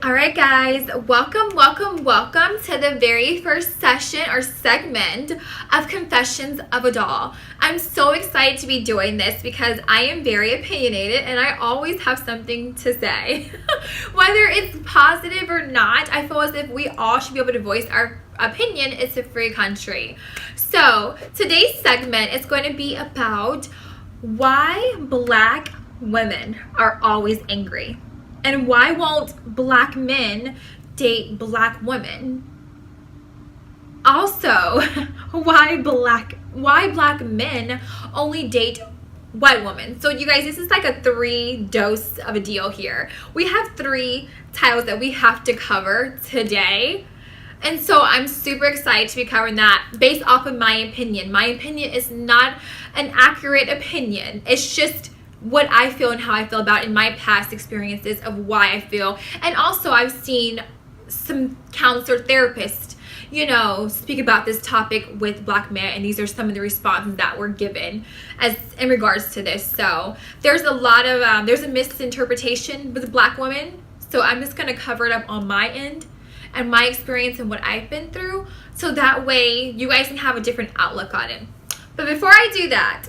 Alright guys, welcome to the very first session or segment of Confessions of a Doll. I'm so excited to be doing this because I am very opinionated and I always have something to say. Whether it's positive or not, I feel as if we all should be able to voice our opinion. It's a free country. So today's segment is going to be about why Black women are always angry. And why won't Black men date Black women? Also, why Black men only date white women. So you guys, this is like a 3-dose of a deal here. We have 3 titles that we have to cover today. And so I'm super excited to be covering that based off of my opinion. My opinion is not an accurate opinion. It's just what I feel and how I feel about in my past experiences of why I feel. And also I've seen some counselor therapists, speak about this topic with Black men, and these are some of the responses that were given as in regards to this. So there's a lot of there's a misinterpretation with Black women, so I'm just going to cover it up on my end and my experience and what I've been through, so that way you guys can have a different outlook on it. But before I do that,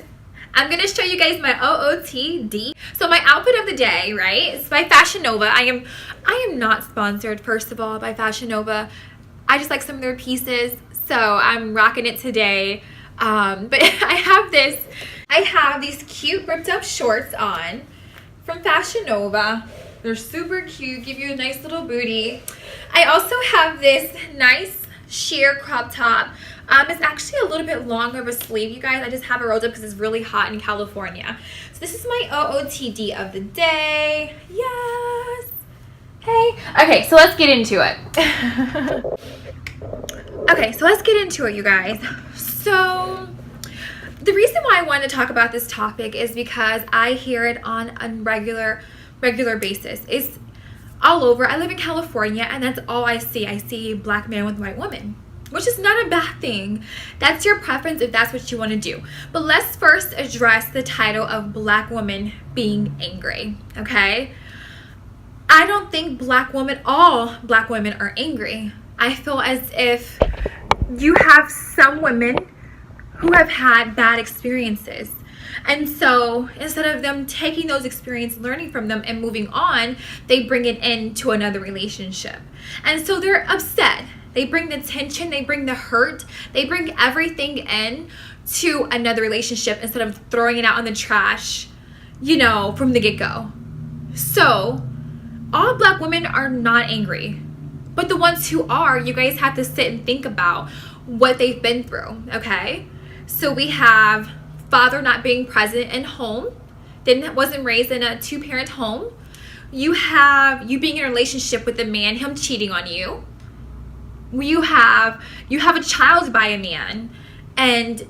I'm going to show you guys my OOTD. So my outfit of the day, right, it's by Fashion Nova. I am not sponsored, first of all, by Fashion Nova. I just like some of their pieces, so I'm rocking it today. But I have these cute ripped up shorts on from Fashion Nova. They're super cute, give you a nice little booty. I also have this nice sheer crop top. It's actually a little bit long of a sleeve, you guys. I just have it rolled up because it's really hot in California. So this is my OOTD of the day. Yes. Hey. Okay, so let's get into it. You guys. So the reason why I wanted to talk about this topic is because I hear it on a regular basis. It's all over. I live in California, and that's all I see. I see Black man with white woman, which is not a bad thing. That's your preference if that's what you want to do. But let's first address the title of Black women being angry, okay? I don't think all Black women are angry. I feel as if you have some women who have had bad experiences. And so instead of them taking those experiences, learning from them, and moving on, they bring it into another relationship. And so they're upset. They bring the tension, they bring the hurt, they bring everything in to another relationship instead of throwing it out in the trash, from the get-go. So all Black women are not angry. But the ones who are, you guys have to sit and think about what they've been through, okay? So we have father not being present in home, wasn't raised in a 2-parent home. You have you being in a relationship with a man, him cheating on you. You have a child by a man and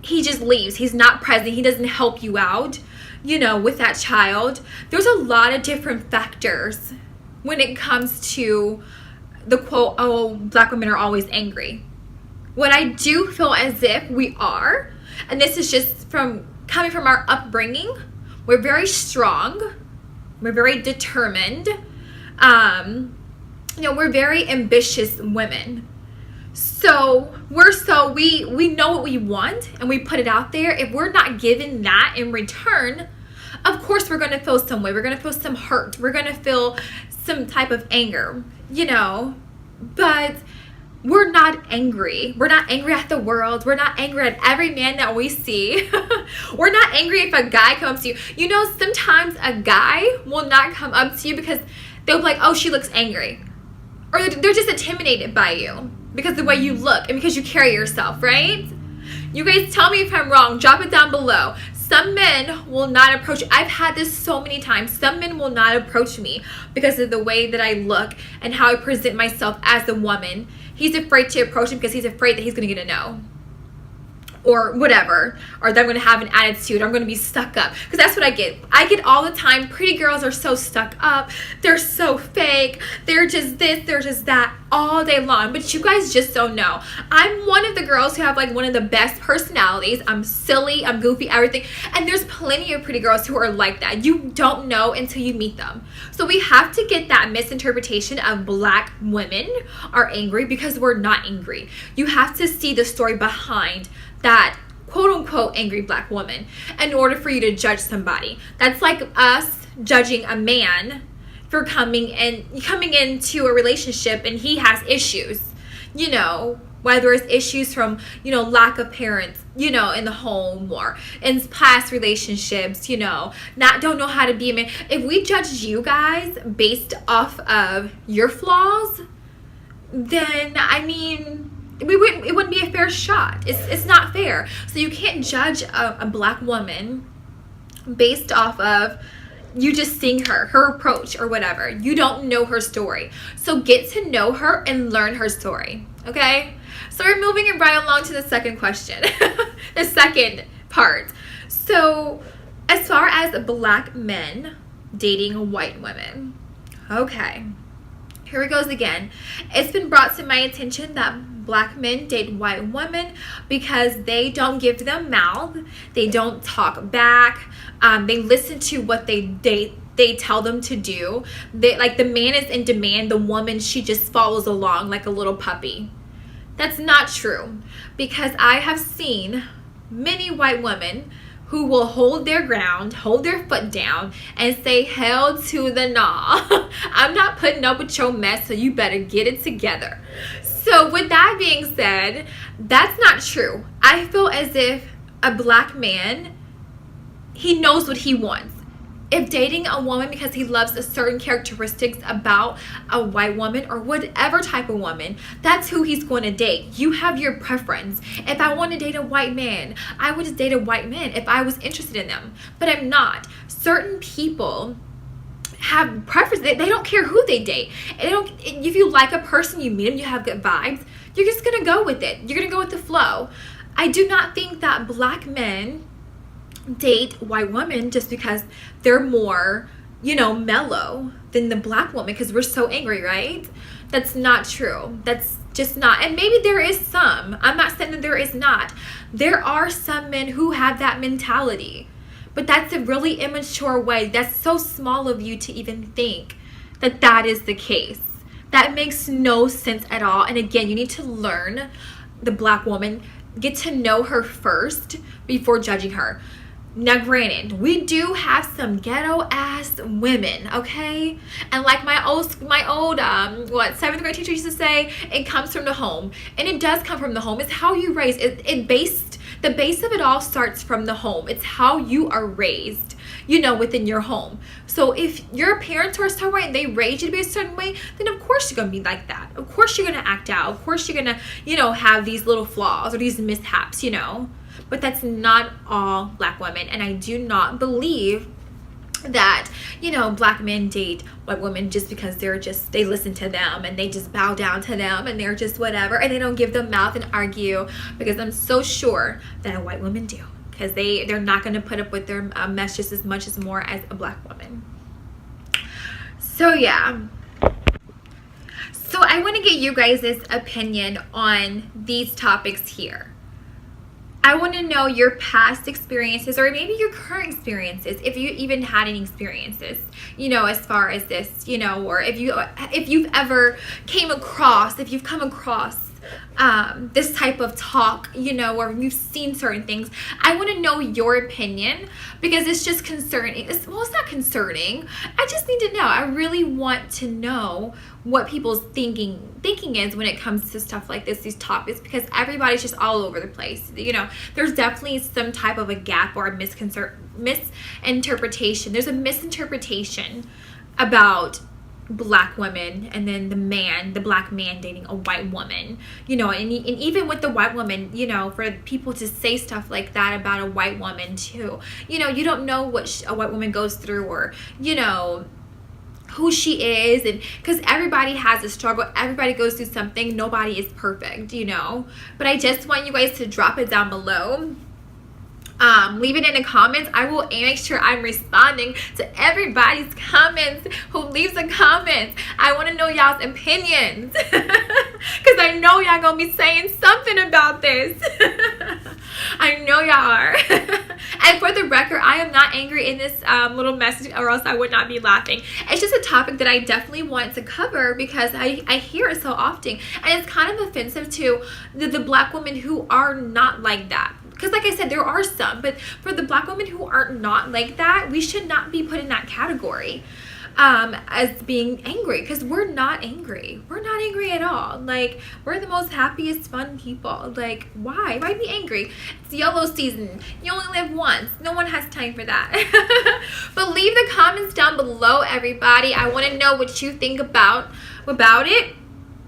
he just leaves. He's not present. He doesn't help you out, with that child. There's a lot of different factors when it comes to the quote, oh, Black women are always angry. What I do feel as if we are, and this is just coming from our upbringing, we're very strong. We're very determined. We're very ambitious women. So we know what we want and we put it out there. If we're not given that in return, of course we're going to feel some way. We're going to feel some hurt. We're going to feel some type of anger, but we're not angry. We're not angry at the world. We're not angry at every man that we see. We're not angry if a guy comes to you. Sometimes a guy will not come up to you because they'll be like, oh, she looks angry. Or they're just intimidated by you because of the way you look and because you carry yourself, right? You guys tell me if I'm wrong. Drop it down below. Some men will not approach. I've had this so many times. Some men will not approach me because of the way that I look and how I present myself as a woman. He's afraid to approach him because he's afraid that he's going to get a no. or whatever, or that I'm going to have an attitude, or I'm going to be stuck up, because that's what I get all the time. Pretty girls are so stuck up, they're so fake, they're just this, they're just that, all day long. But you guys just don't know. I'm one of the girls who have like one of the best personalities. I'm silly, I'm goofy, everything, and there's plenty of pretty girls who are like that. You don't know until you meet them. So we have to get that misinterpretation of black women are angry, because we're not angry. You have to see the story behind that quote unquote angry black woman in order for you to judge somebody. That's like us judging a man for coming into a relationship and he has issues, you know, whether it's issues from, you know, lack of parents, you know, in the home, or in past relationships, you know, don't know how to be a man. If we judge you guys based off of your flaws, then I mean, it wouldn't be a fair shot. It's not fair. So you can't judge a black woman based off of you just seeing her approach or whatever. You don't know her story. So get to know her and learn her story. Okay? So we're moving it right along to the second question. The second part. So as far as black men dating white women. Okay. Here it goes again. It's been brought to my attention that black men date white women because they don't give them mouth. They don't talk back. They listen to what they tell them to do. Like the man is in demand. The woman, she just follows along like a little puppy. That's not true, because I have seen many white women who will hold their ground, hold their foot down, and say hell to the nah. I'm not putting up with your mess, so you better get it together. So with that being said, that's not true. I feel as if a black man, he knows what he wants. If dating a woman because he loves a certain characteristics about a white woman or whatever type of woman, that's who he's going to date. You have your preference. If I want to date a white man, I would just date a white man if I was interested in them. But I'm not. Certain people have preference. They don't care who they date. If you like a person, you meet them, you have good vibes, you're just going to go with it. You're going to go with the flow. I do not think that black men date white women just because they're more, you know, mellow than the black woman because we're so angry, right? That's not true. That's just not. And maybe there is some. I'm not saying that there is not. There are some men who have that mentality, but that's a really immature way. That's so small of you to even think that that is the case. That makes no sense at all. And again, you need to learn the black woman, get to know her first before judging her. Now, granted, we do have some ghetto ass women, okay? And like my old 7th grade teacher used to say, it comes from the home. And it does come from the home. It's how you raise it. The base of it all starts from the home. It's how you are raised, you know, within your home. So if your parents are a certain way and they raise you to be a certain way, then of course you're going to be like that. Of course you're going to act out. Of course you're going to, you know, have these little flaws or these mishaps, you know. But that's not all black women. And I do not believe that, you know, black men date white women just because they listen to them and they just bow down to them and they're just whatever. And they don't give them mouth and argue, because I'm so sure that white women do. Because they're not going to put up with their mess just as much as more as a black woman. So yeah. So I want to get you guys' opinion on these topics here. I want to know your past experiences, or maybe your current experiences, if you even had any experiences, you know, as far as this, you know, or if you've ever come across this type of talk, you know, or you've seen certain things. I want to know your opinion, because it's just concerning. It's not concerning. I just need to know. I really want to know what people's thinking is when it comes to stuff like this, these topics, because everybody's just all over the place. You know, there's definitely some type of a gap or a misinterpretation. There's a misinterpretation about black women, and then the black man dating a white woman, you know, and even with the white woman, you know, for people to say stuff like that about a white woman too, you know, you don't know what a white woman goes through, or, you know, who she is, and because everybody has a struggle, everybody goes through something, nobody is perfect, you know. But I just want you guys to drop it down below. Leave it in the comments. I will make sure I'm responding to everybody's comments who leaves a comment. I want to know y'all's opinions because I know y'all gonna be saying something about this. I know y'all are. And for the record, I am not angry in this little message, or else I would not be laughing. It's just a topic that I definitely want to cover because I hear it so often, and it's kind of offensive to the Black women who are not like that. Because like I said, there are some, but for the Black women who are not like that, we should not be put in that category as being angry, because we're not angry. We're not angry at all. Like, we're the most happiest, fun people. Like, why? Why be angry? It's YOLO season. You only live once. No one has time for that. But leave the comments down below, everybody. I want to know what you think about it.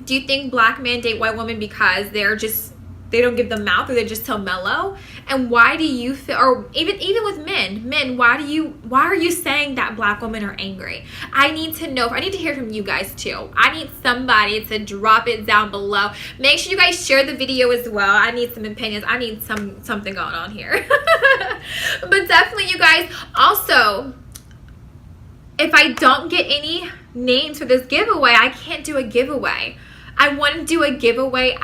Do you think Black men date white women because they don't give the mouth, or they're just so mellow? And why do you feel, or even with men, why are you saying that Black women are angry? I need to know. I need to hear from you guys too. I need somebody to drop it down below. Make sure you guys share the video as well. I need some opinions. I need something going on here. But definitely, you guys, also, if I don't get any names for this giveaway, I can't do a giveaway. I want to do a giveaway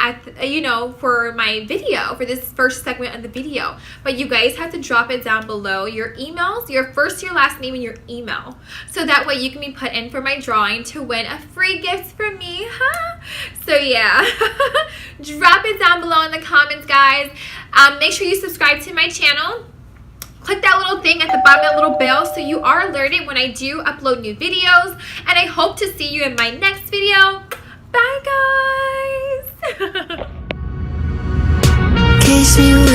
for my video, for this first segment of the video. But you guys have to drop it down below, your emails, your first, your last name, and your email. So that way you can be put in for my drawing to win a free gift from me, huh? So yeah, drop it down below in the comments, guys. Make sure you subscribe to my channel. Click that little thing at the bottom, that little bell, so you are alerted when I do upload new videos. And I hope to see you in my next video. Bye, guys. Kiss me.